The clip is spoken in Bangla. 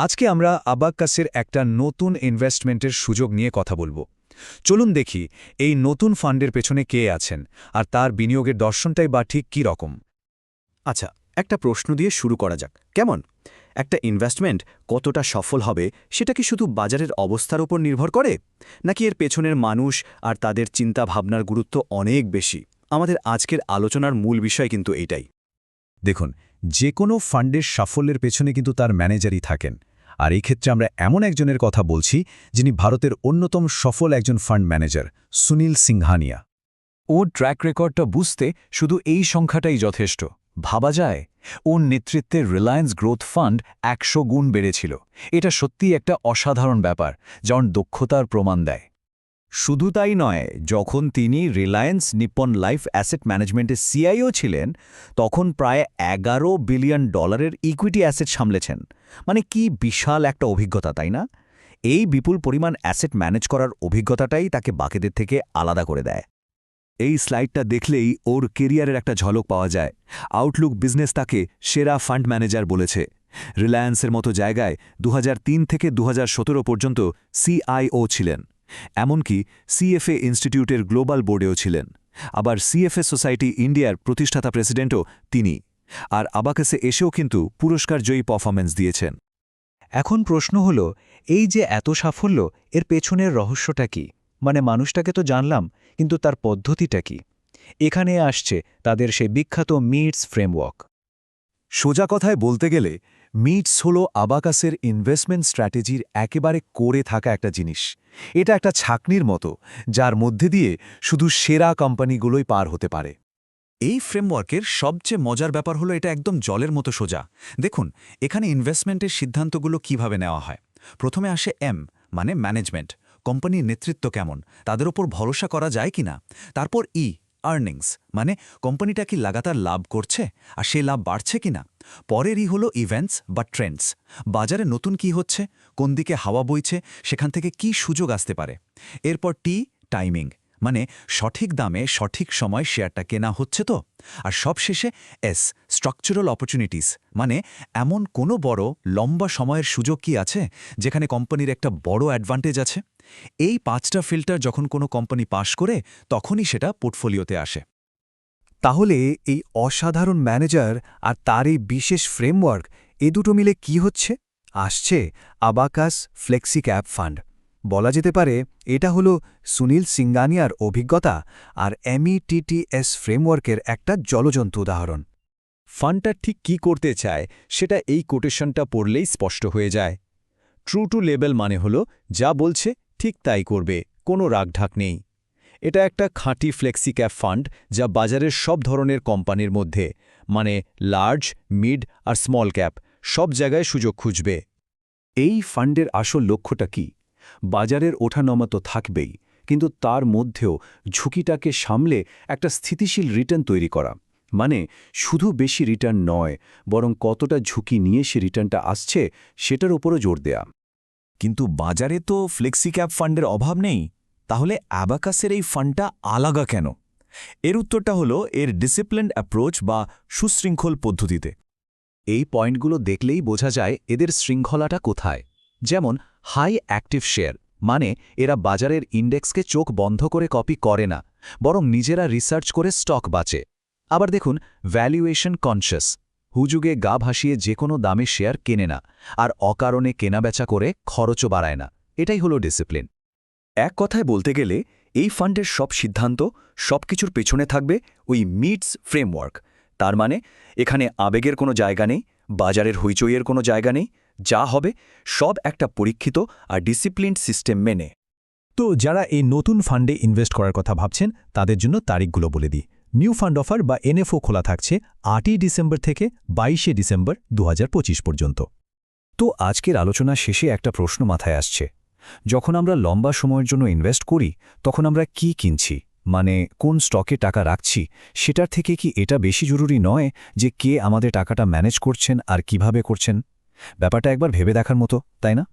আজকে আমরা আবাক্কাসের একটা নতুন ইনভেস্টমেন্টের সুযোগ নিয়ে কথা বলবো। চলুন দেখি এই নতুন ফান্ডের পেছনে কে আছেন আর তার বিনিয়োগের দর্শনটাই বা ঠিক কী রকম। আচ্ছা, একটা প্রশ্ন দিয়ে শুরু করা যাক, কেমন? একটা ইনভেস্টমেন্ট কতটা সফল হবে সেটা কি শুধু বাজারের অবস্থার উপর নির্ভর করে, নাকি এর পেছনের মানুষ আর তাদের চিন্তা ভাবনার গুরুত্ব অনেক বেশি? আমাদের আজকের আলোচনার মূল বিষয় কিন্তু এটাই। দেখুন, যে কোনো ফান্ডের সাফল্যের পেছনে কিন্তু তার ম্যানেজারই থাকেন। আর এই ক্ষেত্রে আমরা এমন একজনের কথা বলছি যিনি ভারতের অন্যতম সফল একজন ফান্ড ম্যানেজার, সুনীল সিংহানিয়া। ওর ট্র্যাক রেকর্ডটা বুঝতে শুধু এই সংখ্যাটাই যথেষ্ট। ভাবা যায়, ওর নেতৃত্বে রিলায়েন্স গ্রোথ ফান্ড ১০০ গুণ বেড়েছিল। এটা সত্যিই একটা অসাধারণ ব্যাপার, যেমন দক্ষতার প্রমাণ দেয়। শুধু তাই নয়, যখন তিনি রিলায়েন্স নিপ্পন লাইফ অ্যাসেট ম্যানেজমেন্টের সিআইও ছিলেন, তখন প্রায় $11 বিলিয়ন ইকুইটি অ্যাসেট সামলেছেন। মানে কি বিশাল একটা অভিজ্ঞতা, তাই না? এই বিপুল পরিমাণ অ্যাসেট ম্যানেজ করার অভিজ্ঞতাটাই তাকে বাকিদের থেকে আলাদা করে দেয়। এই স্লাইডটা দেখলেই ওর কেরিয়ারের একটা ঝলক পাওয়া যায়। আউটলুক বিজনেস তাকে সেরা ফান্ড ম্যানেজার বলেছে। রিলায়েন্সের মতো জায়গায় 2003 থেকে 2017 পর্যন্ত সিআইও ছিলেন। এমনকি সিএফএ ইনস্টিটিউটের গ্লোবাল বোর্ডেও ছিলেন। আবার সিএফএ সোসাইটি ইন্ডিয়ার প্রতিষ্ঠাতা প্রেসিডেন্টও তিনি। আর আবাকাসে এসেও কিন্তু পুরস্কারজয়ী পারফরম্যান্স দিয়েছেন। এখন প্রশ্ন হল, এই যে এত সাফল্য, এর পেছনের রহস্যটা কি? মানে মানুষটাকে তো জানলাম, কিন্তু তার পদ্ধতিটা কি? এখানে আসছে তাদের সেই বিখ্যাত মিটস ফ্রেমওয়ার্ক। সোজা কথায় বলতে গেলে মিটস হল আবাকাসের ইনভেস্টমেন্ট স্ট্র্যাটেজির একেবারে কোরে থাকা একটা জিনিস। এটা একটা ছাঁকনির মতো, যার মধ্যে দিয়ে শুধু সেরা কোম্পানিগুলোই পার হতে পারে। এই ফ্রেমওয়ার্কের সবচেয়ে মজার ব্যাপার হলো এটা একদম জলের মতো সোজা। দেখুন, এখানে ইনভেস্টমেন্টের সিদ্ধান্তগুলো কিভাবে নেওয়া হয়। প্রথমে আসে এম, মানে ম্যানেজমেন্ট। কোম্পানির নেতৃত্ব কেমন, তাদের ওপর ভরসা করা যায় কিনা। তারপর ই, আর্নিংস, মানে কোম্পানিটা কি লাগাতার লাভ করছে আর সেই লাভ বাড়ছে কিনা। পরেরই হলো ইভেন্টস বা ট্রেন্ডস, বাজারে নতুন কি হচ্ছে, কোন দিকে হাওয়া বইছে, সেখান থেকে কি সুযোগ আসতে পারে। এরপর টি, টাইমিং, মানে সঠিক দামে সঠিক সময় শেয়ারটা কেনা হচ্ছে তো। আর সবশেষে এস, স্ট্রাকচারাল অপরচুনিটিস, মানে এমন কোনো বড় লম্বা সময়ের সুযোগ কি আছে যেখানে কোম্পানির একটা বড় অ্যাডভান্টেজ আছে। এই 5টা ফিল্টার যখন কোনো কোম্পানি পাশ করে, তখনই সেটা পোর্টফোলিওতে আসে। তাহলে এই অসাধারণ ম্যানেজার আর তার এই বিশেষ ফ্রেমওয়ার্ক, এ দুটো মিলে কি হচ্ছে? আসছে আবাকাস ফ্লেক্সি ক্যাপ ফান্ড। বলা যেতে পারে এটা হলো সুনীল সিংহানিয়ার অভিজ্ঞতা আর এমইটিটিএস ফ্রেমওয়ার্কের একটা জ্বলজ্বন্ত উদাহরণ। ফান্ডটা ঠিক কী করতে চায় সেটা এই কোটেশনটা পড়লেই স্পষ্ট হয়ে যায়। ট্রু টু লেবেল মানে হলো যা বলছে ঠিক তাই করবে, কোনো রাগঢাক নেই। এটা একটা খাঁটি ফ্লেক্সি ক্যাপ ফান্ড, যা বাজারের সব ধরনের কোম্পানির মধ্যে, মানে লার্জ, মিড আর স্মল ক্যাপ, সব জায়গায় সুযোগ খুঁজবে। এই ফান্ডের আসল লক্ষ্যটা কি? বাজারের ওঠানামা তো থাকবেই, কিন্তু তার মধ্যেও ঝুঁকিটাকে সামলে একটা স্থিতিশীল রিটার্ন তৈরি করা। মানে শুধু বেশি রিটার্ন নয়, বরং কতটা ঝুঁকি নিয়ে সে রিটার্নটা আসছে সেটার উপরও জোর দেয়া। কিন্তু বাজারে তো ফ্লেক্সি ক্যাপ ফান্ডের অভাব নেই, তাহলে অ্যাবাকাসের এই ফান্ডটা আলাদা কেন? এর উত্তরটা হলো এর ডিসিপ্লিনড অ্যাপ্রোচ বা সুশৃঙ্খল পদ্ধতিতে। এই পয়েন্টগুলো দেখলেই বোঝা যায় এদের শৃঙ্খলাটা কোথায়। যেমন হাই অ্যাক্টিভ শেয়ার, মানে এরা বাজারের ইন্ডেক্সকে চোখ বন্ধ করে কপি করে না, বরং নিজেরা রিসার্চ করে স্টক বাঁচে। আবার দেখুন ভ্যালুয়েশন কনশাস, হুজুগে গা ভাসিয়ে যে কোনো দামে শেয়ার কেনে না, আর অকারণে কেনাবেচা করে খরচও বাড়ায় না। এটাই হলো ডিসিপ্লিন। এক কথায় বলতে গেলে এই ফান্ডের সব সিদ্ধান্ত, সব কিছুর পেছনে থাকবে ওই মিটস ফ্রেমওয়ার্ক। তার মানে এখানে আবেগের কোনো জায়গা নেই, বাজারের হইচইয়ের কোনো জায়গা নেই। যা হবে সব একটা পরীক্ষিত আর ডিসিপ্লিনড সিস্টেম মেনে। তো যারা এই নতুন ফান্ডে ইনভেস্ট করার কথা ভাবছেন, তাদের জন্য তারিখগুলো বলে দিই। নিউ ফান্ড অফার বা এনএফও খোলা থাকছে 8ই ডিসেম্বর থেকে 22শে ডিসেম্বর 2025 পর্যন্ত। তো আজকের আলোচনা শেষে একটা প্রশ্ন মাথায় আসছে। যখন আমরা লম্বা সময়ের জন্য ইনভেস্ট করি, তখন আমরা কি কিনছি, মানে কোন স্টকে টাকা রাখছি, সেটার থেকে কি এটা বেশি জরুরি নয় যে কে আমাদের টাকাটা ম্যানেজ করছেন আর কিভাবে করছেন? ব্যাপারটা একবার ভেবে দেখার মতো, তাই না?